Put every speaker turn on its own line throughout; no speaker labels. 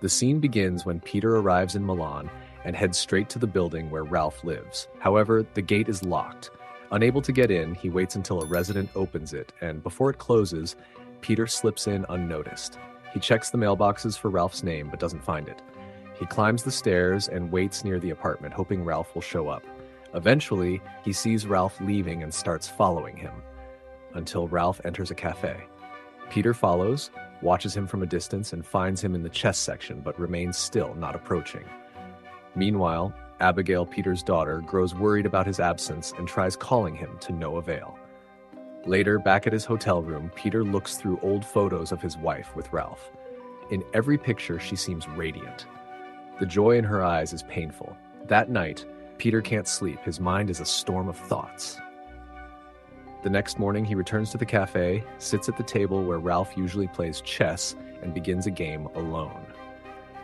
The scene begins when Peter arrives in Milan and heads straight to the building where Ralph lives. However, the gate is locked. Unable to get in, he waits until a resident opens it, and before it closes, Peter slips in unnoticed. He checks the mailboxes for Ralph's name but doesn't find it. He climbs the stairs and waits near the apartment, hoping Ralph will show up. Eventually, he sees Ralph leaving and starts following him, until Ralph enters a cafe. Peter follows, watches him from a distance, and finds him in the chess section, but remains still, not approaching. Meanwhile, Abigail, Peter's daughter, grows worried about his absence and tries calling him to no avail. Later, back at his hotel room, Peter looks through old photos of his wife with Ralph. In every picture, she seems radiant. The joy in her eyes is painful. That night, Peter can't sleep. His mind is a storm of thoughts. The next morning, he returns to the cafe, sits at the table where Ralph usually plays chess, and begins a game alone.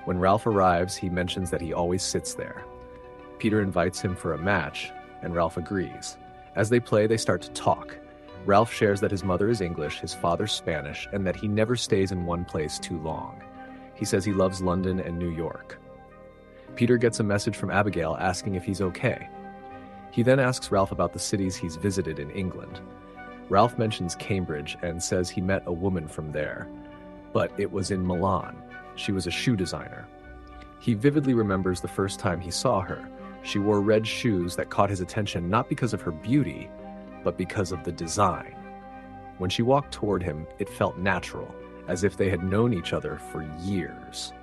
When Ralph arrives, he mentions that he always sits there. Peter invites him for a match, and Ralph agrees. As they play, they start to talk. Ralph shares that his mother is English, his father Spanish, and that he never stays in one place too long. He says he loves London and New York. Peter gets a message from Abigail asking if he's okay. He then asks Ralph about the cities he's visited in England. Ralph mentions Cambridge and says he met a woman from there, but it was in Milan. She was a shoe designer. He vividly remembers the first time he saw her. She wore red shoes that caught his attention not because of her beauty, but because of the design. When she walked toward him, it felt natural, as if they had known each other for years.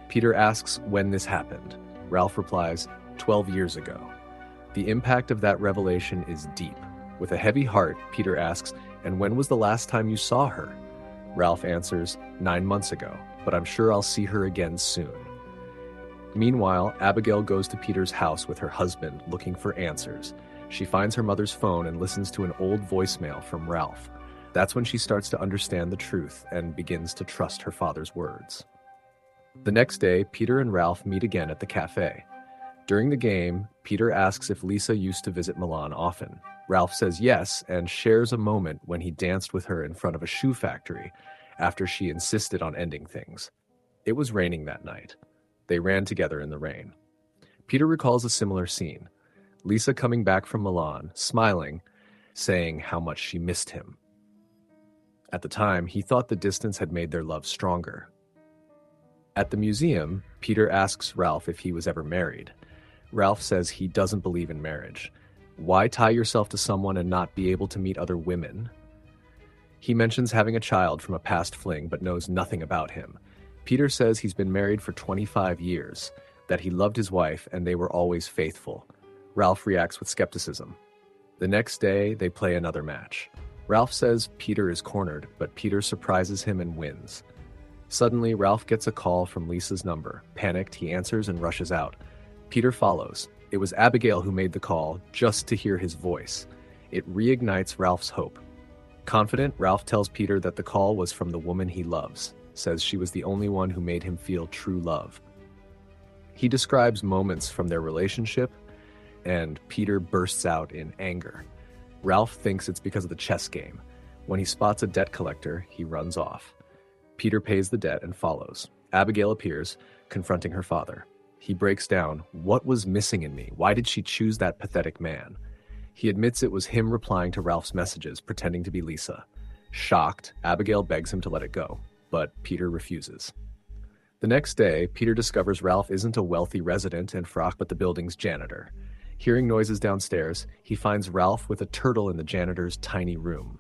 Peter asks when this happened. Ralph replies, 12 years ago. The impact of that revelation is deep. With a heavy heart, Peter asks, and when was the last time you saw her? Ralph answers, 9 months ago, but I'm sure I'll see her again soon. Meanwhile, Abigail goes to Peter's house with her husband, looking for answers. She finds her mother's phone and listens to an old voicemail from Ralph. That's when she starts to understand the truth and begins to trust her father's words. The next day, Peter and Ralph meet again at the cafe. During the game, Peter asks if Lisa used to visit Milan often. Ralph says yes and shares a moment when he danced with her in front of a shoe factory after she insisted on ending things. It was raining that night. They ran together in the rain. Peter recalls a similar scene. Lisa coming back from Milan, smiling, saying how much she missed him. At the time, he thought the distance had made their love stronger. At the museum, Peter asks Ralph if he was ever married. Ralph says he doesn't believe in marriage. Why tie yourself to someone and not be able to meet other women? He mentions having a child from a past fling but knows nothing about him. Peter says he's been married for 25 years, that he loved his wife and they were always faithful. Ralph reacts with skepticism. The next day, they play another match. Ralph says Peter is cornered, but Peter surprises him and wins. Suddenly, Ralph gets a call from Lisa's number. Panicked, he answers and rushes out. Peter follows. It was Abigail who made the call, just to hear his voice. It reignites Ralph's hope. Confident, Ralph tells Peter that the call was from the woman he loves, says she was the only one who made him feel true love. He describes moments from their relationship, and Peter bursts out in anger. Ralph thinks it's because of the chess game. When he spots a debt collector, he runs off. Peter pays the debt and follows. Abigail appears, confronting her father. He breaks down. What was missing in me? Why did she choose that pathetic man? He admits it was him replying to Ralph's messages, pretending to be Lisa. Shocked, Abigail begs him to let it go, but Peter refuses. The next day, Peter discovers Ralph isn't a wealthy resident in Frock, but the building's janitor. Hearing noises downstairs, he finds Ralph with a turtle in the janitor's tiny room.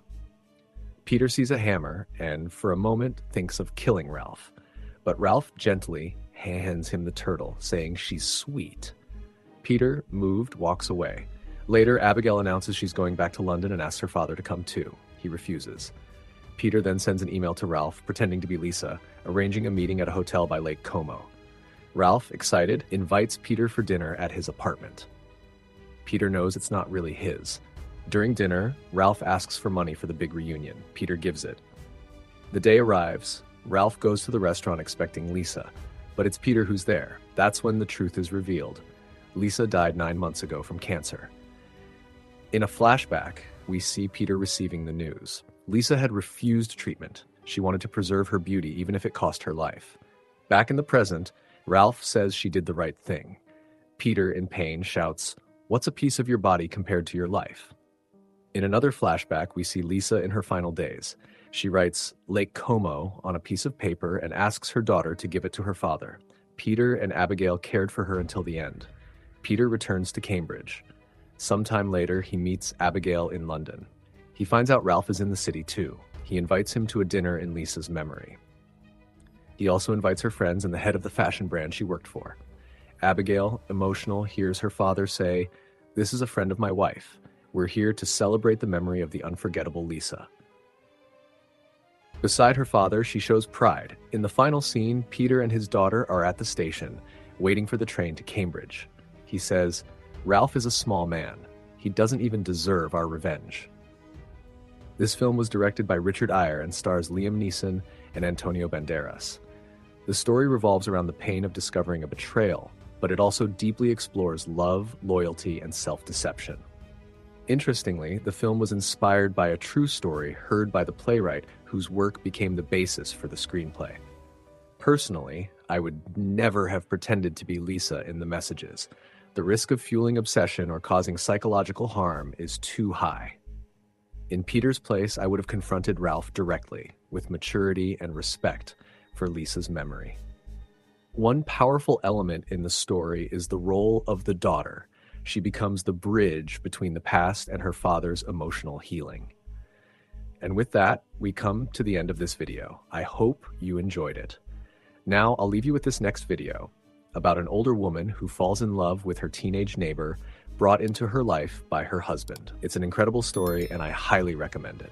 Peter sees a hammer and, for a moment, thinks of killing Ralph. But Ralph gently hands him the turtle, saying she's sweet. Peter, moved, walks away. Later, Abigail announces she's going back to London and asks her father to come too. He refuses. Peter then sends an email to Ralph, pretending to be Lisa, arranging a meeting at a hotel by Lake Como. Ralph, excited, invites Peter for dinner at his apartment. Peter knows it's not really his. During dinner, Ralph asks for money for the big reunion. Peter gives it. The day arrives. Ralph goes to the restaurant expecting Lisa, but it's Peter who's there. That's when the truth is revealed. Lisa died 9 months ago from cancer. In a flashback, we see Peter receiving the news. Lisa had refused treatment. She wanted to preserve her beauty even if it cost her life. Back in the present, Ralph says she did the right thing. Peter, in pain, shouts, "What's a piece of your body compared to your life?" In another flashback, we see Lisa in her final days. She writes Lake Como on a piece of paper and asks her daughter to give it to her father. Peter and Abigail cared for her until the end. Peter returns to Cambridge. Sometime later, he meets Abigail in London. He finds out Ralph is in the city too. He invites him to a dinner in Lisa's memory. He also invites her friends and the head of the fashion brand she worked for. Abigail, emotional, hears her father say, "This is a friend of my wife. We're here to celebrate the memory of the unforgettable Lisa." Beside her father, she shows pride. In the final scene, Peter and his daughter are at the station, waiting for the train to Cambridge. He says, "Ralph is a small man. He doesn't even deserve our revenge." This film was directed by Richard Eyre and stars Liam Neeson and Antonio Banderas. The story revolves around the pain of discovering a betrayal, but it also deeply explores love, loyalty, and self-deception. Interestingly, the film was inspired by a true story heard by the playwright whose work became the basis for the screenplay. Personally, I would never have pretended to be Lisa in the messages. The risk of fueling obsession or causing psychological harm is too high. In Peter's place, I would have confronted Ralph directly, with maturity and respect for Lisa's memory. One powerful element in the story is the role of the daughter. She becomes the bridge between the past and her father's emotional healing. And with that, we come to the end of this video. I hope you enjoyed it. Now I'll leave you with this next video about an older woman who falls in love with her teenage neighbor brought into her life by her husband. It's an incredible story and I highly recommend it.